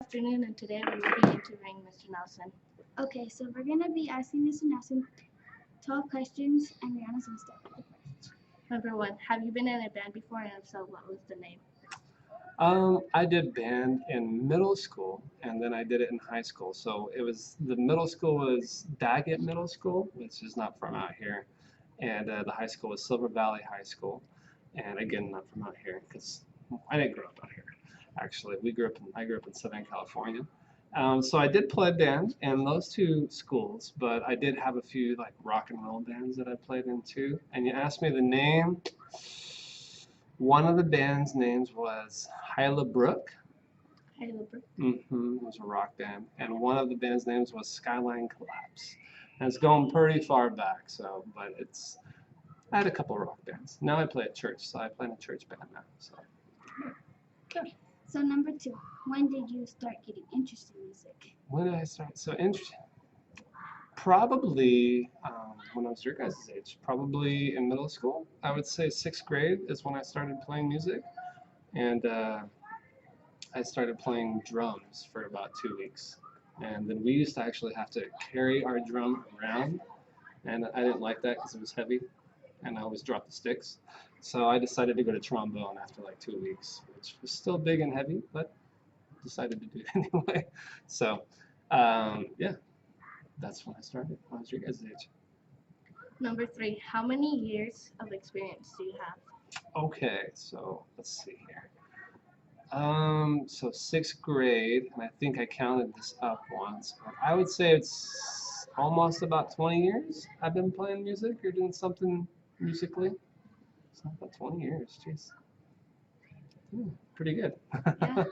Afternoon, and today we will be interviewing Mr. Nelson. Okay, so we're gonna be asking Mr. Nelson 12 questions, and Rihanna's gonna start with the first. Number one, have you been in a band before, and if so, what was the name? I did band in middle school, and then I did it in high school. So it was the middle school was Daggett Middle School, which is not from out here, and the high school was Silver Valley High School, and again not from out here because I didn't grow up out here. Actually, I grew up in Southern California. So I did play band in those two schools, but I did have a few like rock and roll bands that I played in too. And you asked me the name. One of the band's names was Hyla Brook. Heidelberg. It was a rock band. And one of the band's names was Skyline Collapse. And it's going pretty far back, so, but I had a couple of rock bands. Now I play at church, so I play in a church band now. So, So number 2, when did you start getting interested in music? when did I start? So interesting. Probably when I was your guys' age, probably in middle school. I would say 6th grade is when I started playing music. And I started playing drums for about 2 weeks. And then we used to actually have to carry our drum around. And I didn't like that because it was heavy and I always dropped the sticks. So I decided to go to trombone after like 2 weeks, which was still big and heavy, but decided to do it anyway. So yeah, that's when I started. When I was your guys' age. Number three, how many years of experience do you have? Okay, so let's see here. So 6th grade, and I think I counted this up once, but I would say it's almost about 20 years I've been playing music or doing something musically. It's not about 20 years, jeez. Pretty good. Yeah.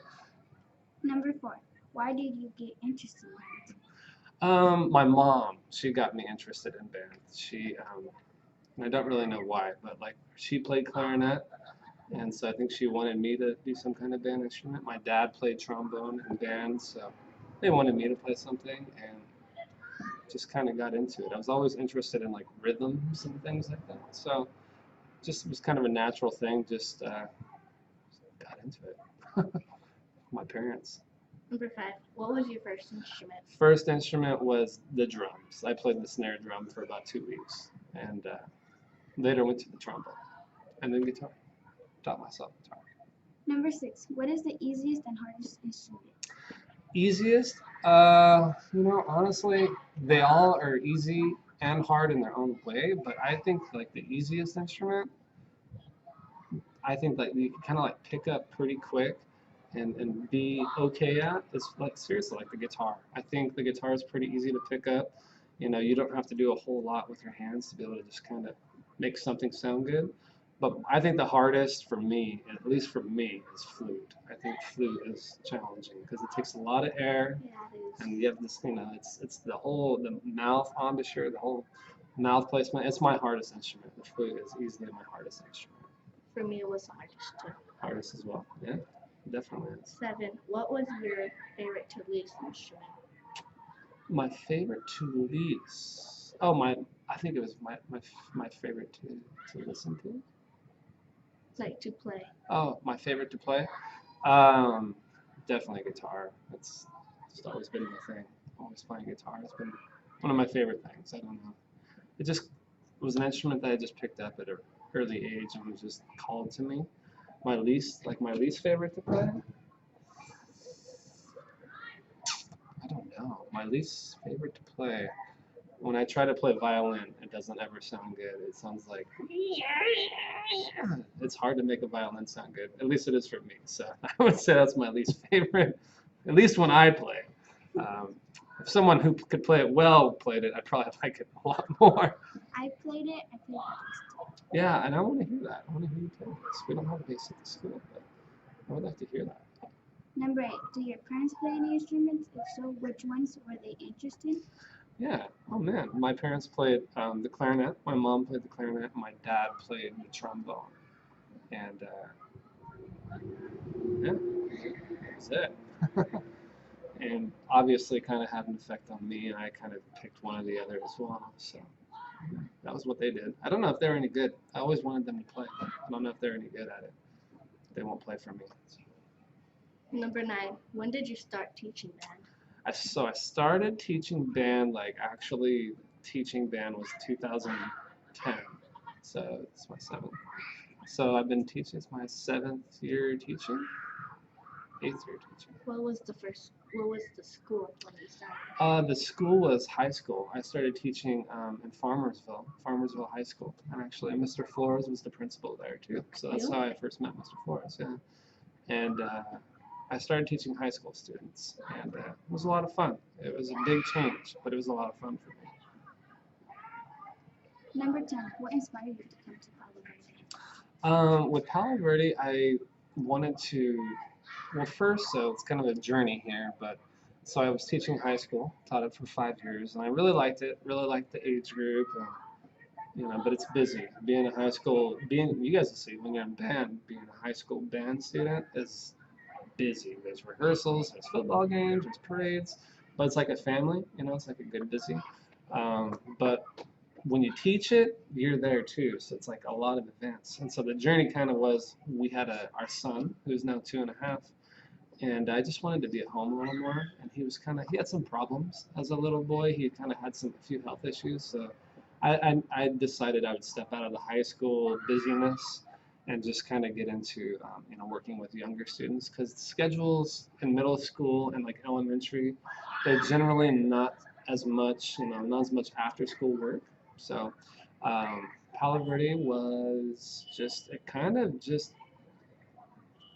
Number 4, why did you get interested in music? My mom, she got me interested in band. And I don't really know why, but like she played clarinet, and so I think she wanted me to do some kind of band instrument. My dad played trombone in band, so they wanted me to play something, and just kind of got into it. I was always interested in like rhythms and things like that, so just was kind of a natural thing. Just got into it. My parents. Number five, what was your first instrument? First instrument was the drums. I played the snare drum for about 2 weeks, and later went to the trombone, and then guitar. Taught myself guitar. Number 6, what is the easiest and hardest instrument? Easiest? Honestly, they all are easy and hard in their own way, but I think like the easiest instrument, I think like you can kind of like pick up pretty quick and be okay at is like seriously like the guitar. I think the guitar is pretty easy to pick up. You don't have to do a whole lot with your hands to be able to just kind of make something sound good. But I think the hardest for me, at least for me, is flute. I think flute is challenging because it takes a lot of air, Yeah, it is. and you have this, it's the mouth embouchure, the whole mouth placement. It's my hardest instrument. The flute is easily my hardest instrument. For me, it was the hardest too. Hardest as well. Yeah, definitely is. 7, what was your favorite to least instrument? My favorite to lease. Oh, I think it was my favorite to listen to. Like to play. Oh, my favorite to play? Definitely guitar. That's just always been my thing. Always playing guitar. It's been one of my favorite things. I don't know. It was an instrument that I just picked up at an early age and was just called to me. My least favorite to play? I don't know. My least favorite to play. When I try to play violin, it doesn't ever sound good. It sounds like it's hard to make a violin sound good. At least it is for me. So I would say that's my least favorite. At least when I play. If someone who could play it well played it, I'd probably like it a lot more. I played it the bass. Yeah, and I want to hear that. I want to hear you play this. We don't have a bass at the school, but I would like to hear that. Number 8, do your parents play any instruments? If so, which ones were they interested? Yeah. Oh man, my parents played the clarinet. My mom played the clarinet. And my dad played the trombone. And yeah, that was it. And obviously, kind of had an effect on me, and I kind of picked one or the other as well. So that was what they did. I don't know if they're any good. I always wanted them to play. I don't know if they're any good at it. They won't play for me. So. Number 9, when did you start teaching band? So I started teaching band, like actually teaching band was 2010. So it's my 7th. So I've been teaching, it's my 7th year teaching, 8th year teaching. What was the school when you started? The school was high school. I started teaching in Farmersville High School. And actually Mr. Flores was the principal there too. So that's how I first met Mr. Flores, yeah. And I started teaching high school students, and it was a lot of fun. It was a big change, but it was a lot of fun for me. Number 10, what inspired you to come to Palo Verde? With Palo Verde, I wanted to, well, first, so it's kind of a journey here, but so I was teaching high school, taught it for 5 years, and I really liked it, really liked the age group, and, you know, but it's busy. Being a high school, you guys will see when you're in band, being a high school band student is busy. There's rehearsals, there's football games, there's parades, but it's like a family, you know, it's like a good busy. But when you teach it, you're there too, so it's like a lot of events. And so the journey kind of was, we had our son, who's now 2.5, and I just wanted to be at home a little more, and he had some problems as a little boy. He kind of had a few health issues, so I decided I would step out of the high school busyness and just kind of get into you know, working with younger students, because schedules in middle school and like elementary, they're generally not as much, you know, not as much after school work. So Palo Verde was just, it kind of just,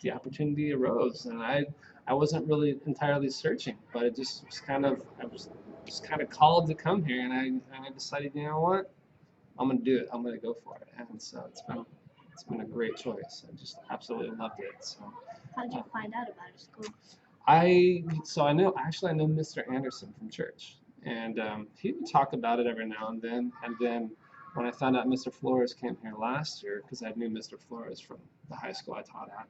the opportunity arose, and I wasn't really entirely searching, but it just was kind of, I was just kind of called to come here, and I decided, you know what, I'm gonna do it. I'm gonna go for it, and so it's been a great choice. I just absolutely loved it. So How did you find out about our school? I know Mr. Anderson from church, and he would talk about it every now and then. And then when I found out Mr. Flores came here last year, because I knew Mr. Flores from the high school I taught at,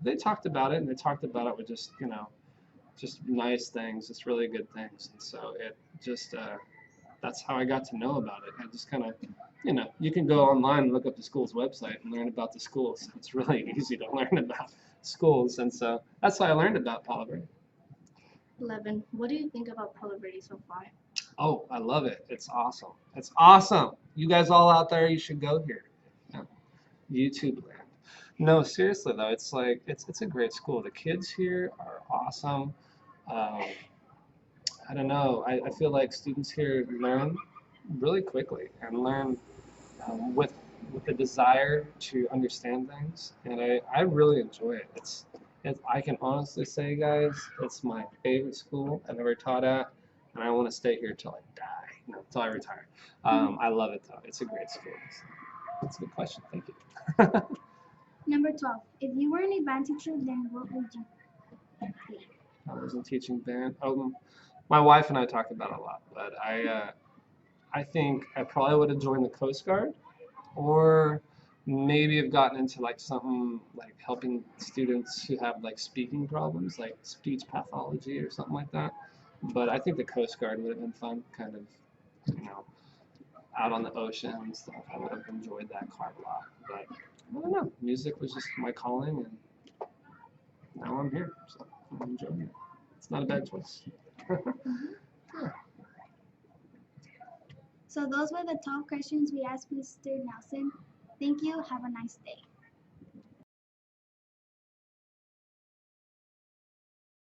they talked about it, and they talked about it with just, you know, just nice things, just really good things. And so it just that's how I got to know about it. I just kind of, you know, you can go online and look up the school's website and learn about the school. So it's really easy to learn about schools, and so that's how I learned about Palo Verde. 11, what do you think about Palo Verde so far? Oh, I love it. It's awesome. It's awesome. You guys all out there, you should go here. Yeah. YouTube land. No, seriously though, it's like it's a great school. The kids here are awesome. I don't know. I feel like students here learn really quickly and learn with the desire to understand things, and I really enjoy it. I can honestly say, guys, it's my favorite school I've ever taught at, and I want to stay here till I die, you know, till I retire. I love it though. It's a great school. So that's a good question. Thank you. Number 12, if you were a band teacher, then what would you be? I wasn't teaching band. My wife and I talked about it a lot, but I think I probably would have joined the Coast Guard, or maybe have gotten into like something like helping students who have like speaking problems, like speech pathology or something like that. But I think the Coast Guard would have been fun, kind of, you know, out on the ocean and stuff. I would have enjoyed that quite a lot. But I don't know, music was just my calling, and now I'm here, so I'm enjoying it. It's not a bad choice. So those were the 12 questions we asked Mr. Nelson. Thank you. Have a nice day.